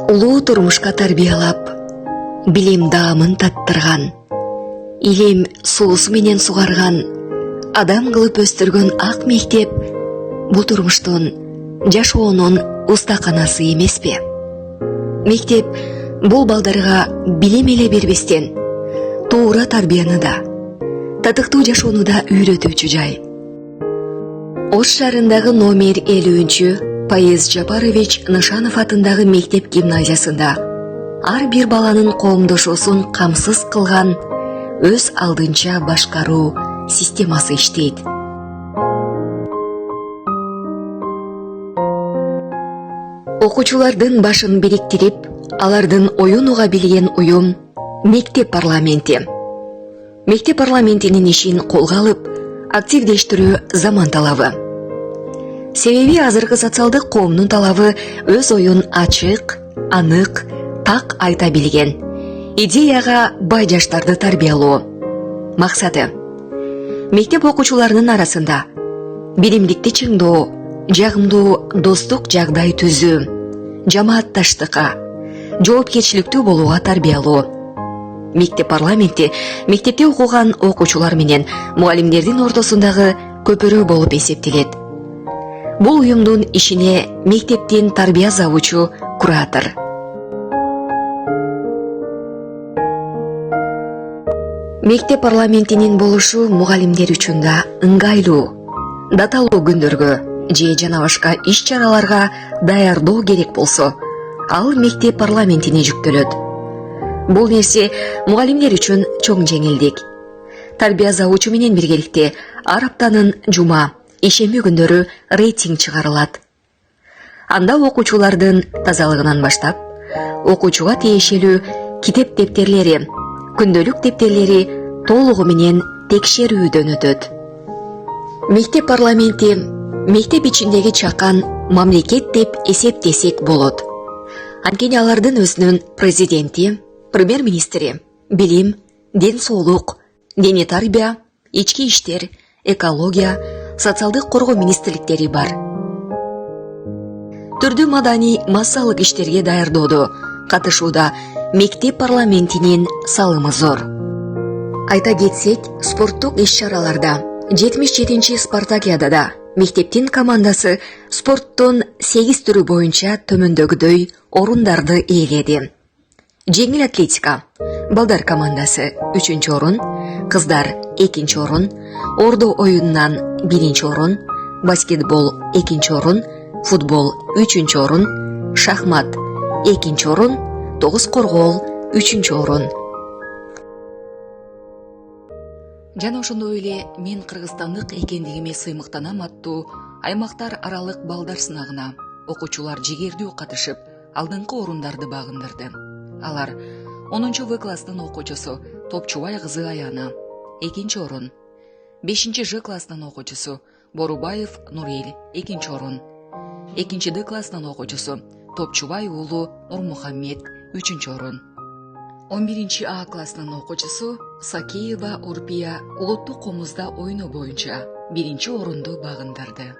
Улуу турмушка тарбиялап, билим даамын таттырган, илем суусу менен сугарган, адам кылып өстүргөн ак мектеп бул турмуштун, жашоонун устаканасы эмеспи? Мектеп бул балдарга билим эле бербестен, туура тарбияны да, татыктуу жашоону да үйрөтүүчү жай. Ош шаарындагы номер 50 Паиз Жапарович Нышанов атындагы мектеп гимназиясында ар бир баланын коомдошуусун камсыз кылган өз алдынча башкаруу системасы иштейт. Окуучулардын башын бириктирип, алардын оюн уга билген уюм мектеп парламенти. Мектеп парламентинин ишин колго алып, активдештирүү заман талабы. Себеби азыркы социалдык коомдун талабы өз оюн ачык, анык, так айта билген, идеяга бай жаштарды тарбиялоо. Максаты мектеп окуучуларынын арасында билимдикти чыңдоо, жагымдуу достук жагдай түзүү, жамаатташтыкка, жоопкерчиликтүү болууга тарбиялоо. Мектеп парламенти мектепте окуган окуучулар менен мугалимдердин ортосундагы көпүрө болуп эсептелет. Бул уюмдун ишине мектептин тарбия завучу куратор. Мектеп парламентинин болушу мугалимдер үчүн да ыңгайлуу. Даталуу күндөргө же жана башка иш-чараларга даярдоо керек болсо, ал мектеп парламентине жүктөлөт. Бул нерсе мугалимдер үчүн чоң жеңилдик. Тарбия завучу менен биргеликте ар аптанын жума, ишемби күндөрү рейтинг чыгарылат. Анда окуучулардын тазалыгынан баштап, окуучуга тиешелүү китеп дептерлери, күндөлүк дептерлери толугу менен текшерүүдөн өтөт. Мектеп парламенти мектеп ичиндеги чакан мамлекет деп эсептесек болот. Анткени алардын өзүнүн президенти, премьер-министри, билим, ден соолук, дене тарбия, ички иштер, экология, социалдык коргоо министрликтери бар. Түрдүү маданий массалык иштерге даярдоодо катышууда мектеп парламентинин салымы зор. Айта кетсек, спорттук иш-чараларда 77-чи спартакиадада мектептин командасы спорттун 8 түрү боюнча төмөндөгүдөй орундарды ээледи. Жеңил атлетика балдар командасы 3-чү орун, кыздар 2-чи орун, ордо оюнунан 1-чи орун, баскетбол 2-чи орун, футбол 3-чү орун, шахмат 2-чи орун, тогуз коргоол 3-чү орун. Жана ошондой эле мен кыргызстандык экендигиме сыймыктанам аттуу аймактар аралык балдар сынагына окуучулар жигердүү катышып, алдыңкы орундарды багындырды. Алар 10-В класстын окуучусу Топчубай кызы Аяна 2-чи орун, 5-Ж класстын окуучусу Борубаев Нурел 2-чи орун, 2-Д класстын окуучусу Топчубай уулу Нурмухаммед 3-чү орун, 11-А класстын окуучусу Сакеева Урпия улуттук комузда ойноо боюнча 1-чи орунду багындырды.